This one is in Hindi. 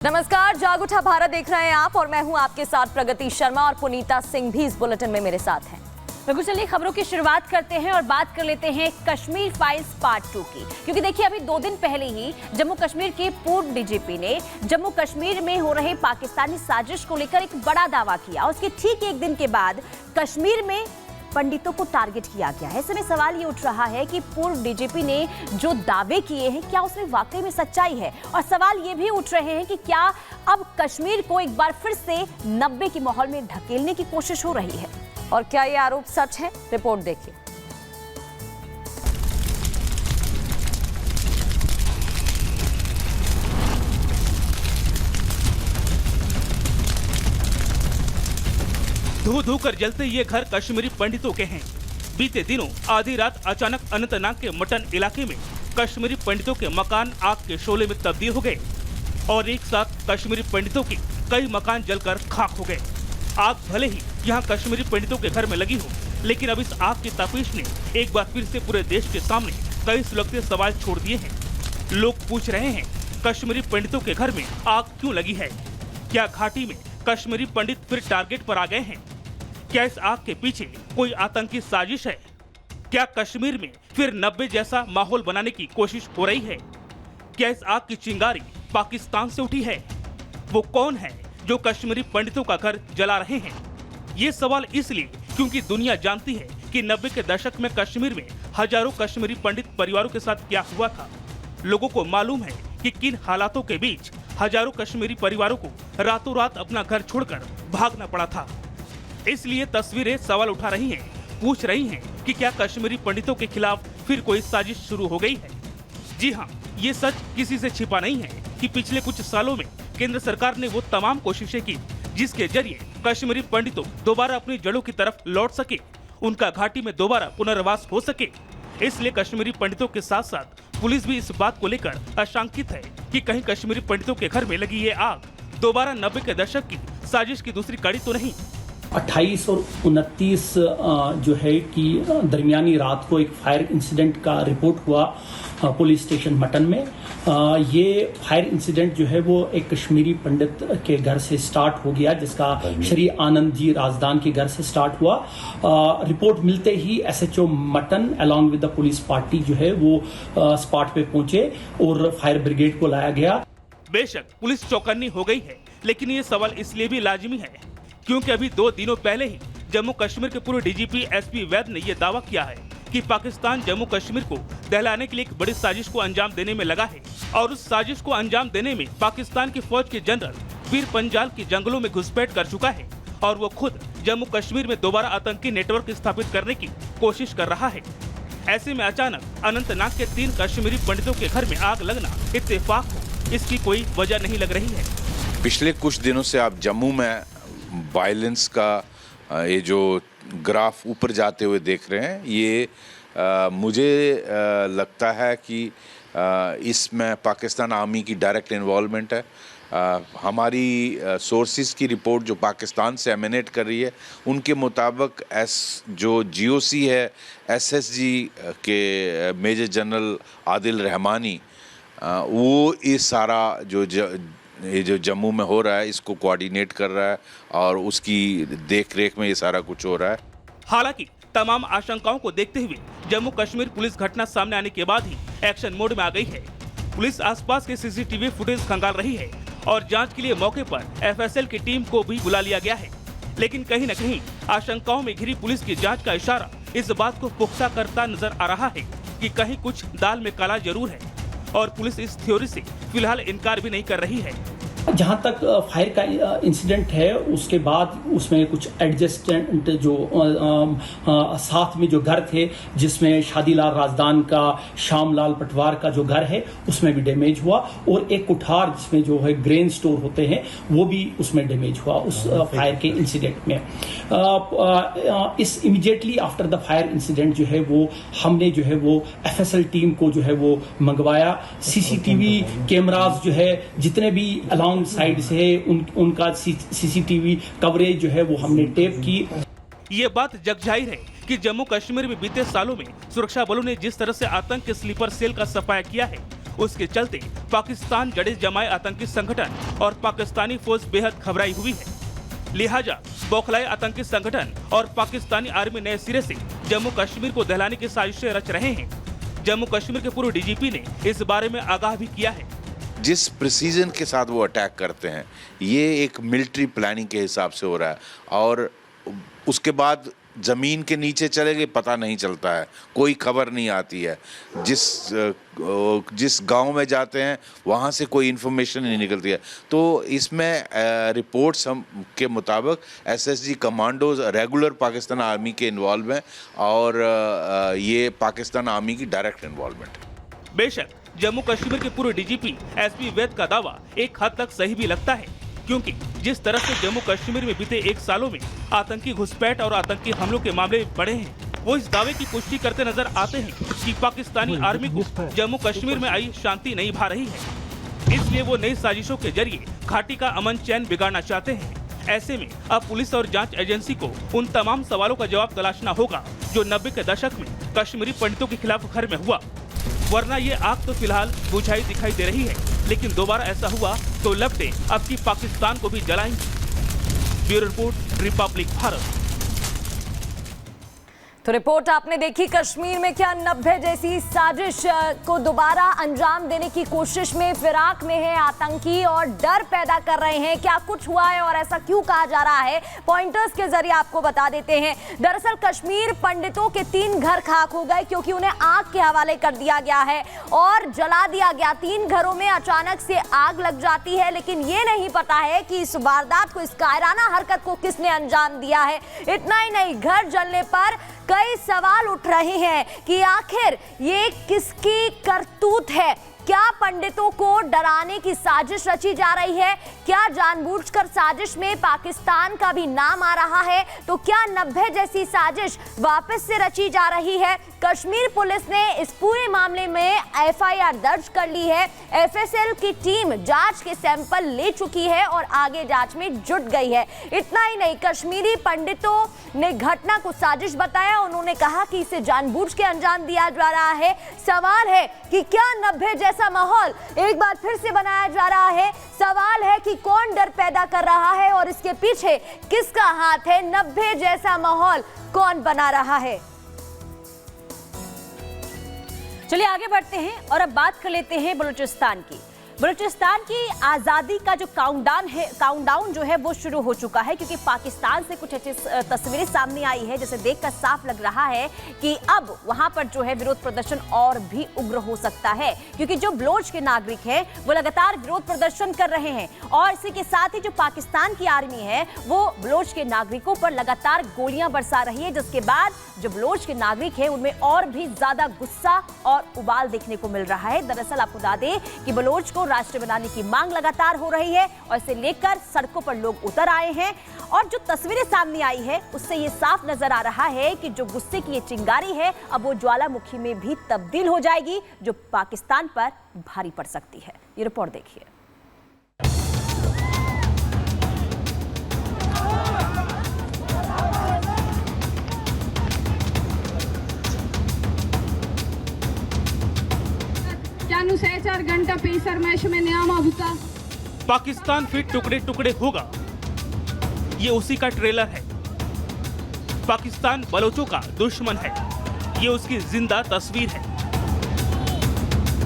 नमस्कार, जाग उठा भारत देख रहे हैं आप और मैं हूं आपके साथ प्रगति शर्मा और पुनीता सिंह भी इस बुलेटिन में मेरे साथ हैं। बिल्कुल, चलिए खबरों की शुरुआत करते हैं और बात कर लेते हैं कश्मीर फाइल्स पार्ट 2 की, क्योंकि देखिए अभी 2 दिन पहले ही जम्मू कश्मीर के पूर्व डीजीपी ने जम्मू कश्मीर में हो रहे पाकिस्तानी साजिश को लेकर एक बड़ा दावा किया। उसके ठीक एक दिन के बाद कश्मीर में पंडितों को टारगेट किया गया है। ऐसे में सवाल ये उठ रहा है कि पूर्व डीजीपी ने जो दावे किए हैं क्या उसमें वाकई में सच्चाई है, और सवाल ये भी उठ रहे हैं कि क्या अब कश्मीर को एक बार फिर से 90 के माहौल में ढकेलने की कोशिश हो रही है, और क्या ये आरोप सच है? रिपोर्ट देखिए। धू धू कर जलते ये घर कश्मीरी पंडितों के हैं। बीते दिनों आधी रात अचानक अनंतनाग के मटन इलाके में कश्मीरी पंडितों के मकान आग के शोले में तब्दील हो गए और एक साथ कश्मीरी पंडितों के कई मकान जलकर खाक हो गए। आग भले ही यहाँ कश्मीरी पंडितों के घर में लगी हो, लेकिन अब इस आग की तपिश ने एक बार फिर से पूरे देश के सामने कई सुलगते सवाल छोड़ दिए हैं। लोग पूछ रहे हैं, कश्मीरी पंडितों के घर में आग क्यों लगी है? क्या घाटी में कश्मीरी पंडित फिर टारगेट पर आ गए हैं? क्या इस आग के पीछे कोई आतंकी साजिश है? क्या कश्मीर में फिर 90 जैसा माहौल बनाने की कोशिश हो रही है? क्या इस आग की चिंगारी पाकिस्तान से उठी है? वो कौन है जो कश्मीरी पंडितों का घर जला रहे हैं? ये सवाल इसलिए क्योंकि दुनिया जानती है कि 90 के दशक में कश्मीर में हजारों कश्मीरी पंडित परिवारों के साथ क्या हुआ था। लोगों को मालूम है कि किन हालातों के बीच हजारों कश्मीरी परिवारों को रातों रात अपना घर छोड़कर भागना पड़ा था। इसलिए तस्वीरें सवाल उठा रही हैं, पूछ रही हैं कि क्या कश्मीरी पंडितों के खिलाफ फिर कोई साजिश शुरू हो गई है? जी हाँ, ये सच किसी से छिपा नहीं है कि पिछले कुछ सालों में केंद्र सरकार ने वो तमाम कोशिशें की जिसके जरिए कश्मीरी पंडितों दोबारा अपनी जड़ों की तरफ लौट सके, उनका घाटी में दोबारा पुनर्वास हो सके। इसलिए कश्मीरी पंडितों के साथ साथ पुलिस भी इस बात को लेकर आशंकित है कि कहीं कश्मीरी पंडितों के घर में लगी ये आग दोबारा 90 के दशक की साजिश की दूसरी कड़ी तो नहीं। 28 और 29 जो है कि दरमियानी रात को एक फायर इंसिडेंट का रिपोर्ट हुआ पुलिस स्टेशन मटन में। ये फायर इंसिडेंट जो है वो एक कश्मीरी पंडित के घर से स्टार्ट हो गया, जिसका श्री आनंद जी राजदान के घर से स्टार्ट हुआ। रिपोर्ट मिलते ही एसएचओ मटन along with the police party जो है वो स्पॉट पे पहुंचे और फायर ब्रिगेड को लाया गया। बेशक पुलिस चौकन्नी हो गई है, लेकिन ये सवाल इसलिए भी लाजिमी है क्योंकि अभी 2 दिनों पहले ही जम्मू कश्मीर के पूर्व डीजीपी एसपी वैद ने यह दावा किया है कि पाकिस्तान जम्मू कश्मीर को दहलाने के लिए एक बड़ी साजिश को अंजाम देने में लगा है, और उस साजिश को अंजाम देने में पाकिस्तान की फौज के जनरल पीर पंजाल के जंगलों में घुसपैठ कर चुका है और वो खुद जम्मू कश्मीर में दोबारा आतंकी नेटवर्क स्थापित करने की कोशिश कर रहा है। ऐसे में अचानक अनंतनाग के 3 कश्मीरी पंडितों के घर में आग लगना इत्तेफाक हो, इसकी कोई वजह नहीं लग रही है। पिछले कुछ दिनों से आप जम्मू में वायलेंस का ये जो ग्राफ ऊपर जाते हुए देख रहे हैं, ये मुझे लगता है कि इसमें पाकिस्तान आर्मी की डायरेक्ट इन्वॉल्वमेंट है। हमारी सोर्सेज की रिपोर्ट जो पाकिस्तान से एमिनेट कर रही है, उनके मुताबिक जो जीओसी है एसएसजी के मेजर जनरल आदिल रहमानी, वो इस सारा ये जो जम्मू में हो रहा है इसको कोऑर्डिनेट कर रहा है और उसकी देखरेख में ये सारा कुछ हो रहा है। हालांकि तमाम आशंकाओं को देखते हुए जम्मू कश्मीर पुलिस घटना सामने आने के बाद ही एक्शन मोड में आ गई है। पुलिस आसपास के सीसीटीवी फुटेज खंगाल रही है और जांच के लिए मौके पर एफएसएल की टीम को भी बुला लिया गया है। लेकिन कहीं न कहीं आशंकाओं में घिरी पुलिस की जाँच का इशारा इस बात को पुख्ता करता नजर आ रहा है कि कहीं कुछ दाल में काला जरूर है, और पुलिस इस थ्योरी से फिलहाल इनकार भी नहीं कर रही है। जहां तक फायर का इंसिडेंट है, उसके बाद उसमें कुछ एडजस्टेंट जो साथ में जो घर थे, जिसमें शादीलाल राजदान का श्यामलाल पटवार का जो घर है उसमें भी डैमेज हुआ, और एक कुठार जिसमें जो है ग्रेन स्टोर होते हैं वो भी उसमें डैमेज हुआ उस फायर के इंसिडेंट में। इस immediately after the fire incident जो है वो हमने जो है वो एफएसएल टीम को जो है वो मंगवाया। सीसीटीवी कैमरास जो है जितने भी अलॉन्ग साइड से उनका सीसीटीवी कवरेज जो है वो हमने टेप की। ये बात जगजाहिर है कि जम्मू कश्मीर में बीते सालों में सुरक्षा बलों ने जिस तरह से आतंक के स्लीपर सेल का सफाया किया है, उसके चलते पाकिस्तान जड़े जमाए आतंकी संगठन और पाकिस्तानी फौज बेहद घबराई हुई है। लिहाजा बौखलाए आतंकी संगठन और पाकिस्तानी आर्मी नए सिरे से जम्मू कश्मीर को दहलाने की साजिशें रच रहे हैं। जम्मू कश्मीर के पूर्व डीजीपी ने इस बारे में आगाह भी किया है। जिस प्रिसीजन के साथ वो अटैक करते हैं, ये एक मिलिट्री प्लानिंग के हिसाब से हो रहा है और उसके बाद ज़मीन के नीचे चले गए पता नहीं चलता है, कोई खबर नहीं आती है। जिस गांव में जाते हैं वहां से कोई इन्फॉर्मेशन नहीं निकलती है। तो इसमें रिपोर्ट्स हम के मुताबिक SSG commandos regular Pakistan army के इन्वॉल्व हैं और ये पाकिस्तान आर्मी की डायरेक्ट इन्वॉल्वमेंट है। बेशक जम्मू कश्मीर के पूर्व डीजीपी एसपी वैद का दावा एक हद तक सही भी लगता है, क्योंकि जिस तरह से जम्मू कश्मीर में बीते 1 सालों में आतंकी घुसपैठ और आतंकी हमलों के मामले बढ़े हैं, वो इस दावे की पुष्टि करते नजर आते हैं कि पाकिस्तानी आर्मी को जम्मू कश्मीर में आई शांति नहीं भा रही है। इसलिए वो नई साजिशों के जरिए घाटी का अमन चैन बिगाड़ना चाहते हैं। ऐसे में अब पुलिस और जांच एजेंसी को उन तमाम सवालों का जवाब तलाशना होगा जो 90 के दशक में कश्मीरी पंडितों के खिलाफ घर में हुआ, वरना ये आग तो फिलहाल बुझाई दिखाई दे रही है, लेकिन दोबारा ऐसा हुआ तो लपटें अब की पाकिस्तान को भी जलाएंगी। Bureau report, Republic Bharat. तो रिपोर्ट आपने देखी। कश्मीर में क्या 90 जैसी साजिश को दोबारा अंजाम देने की कोशिश में फिराक में है आतंकी और डर पैदा कर रहे हैं। क्या कुछ हुआ है और ऐसा क्यों कहा जा रहा है, पॉइंटर्स के जरिए आपको बता देते हैं। दरअसल कश्मीर पंडितों के 3 घर खाक हो गए क्योंकि उन्हें आग के हवाले कर दिया गया है और जला दिया गया। 3 घरों में अचानक से आग लग जाती है, लेकिन ये नहीं पता है कि इस वारदात को, इस कायराना हरकत को किसने अंजाम दिया है। इतना ही नहीं, घर जलने पर कई सवाल उठ रहे हैं कि आखिर ये किसकी करतूत है। क्या पंडितों को डराने की साजिश रची जा रही है? क्या जानबूझकर साजिश में पाकिस्तान का भी नाम आ रहा है? तो क्या 90 जैसी साजिश वापस से रची जा रही है? कश्मीर पुलिस ने इस पूरे मामले में एफआईआर दर्ज कर ली है। एफएसएल की टीम जांच के सैंपल ले चुकी है और आगे जांच में जुट गई है। इतना ही नहीं, कश्मीरी पंडितों ने घटना को साजिश बताया। उन्होंने कहा कि इसे जानबूझ के अंजाम दिया जा रहा है। सवाल है कि क्या 90 जैसा माहौल एक बार फिर से बनाया जा रहा है? सवाल है कि कौन डर पैदा कर रहा है और इसके पीछे किसका हाथ है? 90 जैसा माहौल कौन बना रहा है? चलिए आगे बढ़ते हैं और अब बात कर लेते हैं बलूचिस्तान की। बलूचिस्तान की आज़ादी का जो काउंटडाउन जो है वो शुरू हो चुका है, क्योंकि पाकिस्तान से कुछ अच्छी तस्वीरें सामने आई है जिसे देखकर साफ लग रहा है कि अब वहां पर जो है विरोध प्रदर्शन और भी उग्र हो सकता है, क्योंकि जो बलोच के नागरिक हैं वो लगातार विरोध प्रदर्शन कर रहे हैं और इसी के साथ ही जो पाकिस्तान की आर्मी है वो बलोच के नागरिकों पर लगातार गोलियां बरसा रही है, जिसके बाद जो बलोच के नागरिक हैं उनमें और भी ज्यादा गुस्सा और उबाल देखने को मिल रहा है। दरअसल आपको बता दें कि बलोच को राष्ट्र बनाने की मांग लगातार हो रही है और इसे लेकर सड़कों पर लोग उतर आए हैं और जो तस्वीरें सामने आई है उससे ये साफ नजर आ रहा है कि जो गुस्से की ये चिंगारी है अब वो ज्वालामुखी में भी तब्दील हो जाएगी, जो पाकिस्तान पर भारी पड़ सकती है। ये रिपोर्ट देखिए। घंटा पेसर मैच में नियामा होता। पाकिस्तान फिर टुकड़े टुकड़े होगा, ये उसी का ट्रेलर है। पाकिस्तान बलोचों का दुश्मन है, ये उसकी जिंदा तस्वीर है।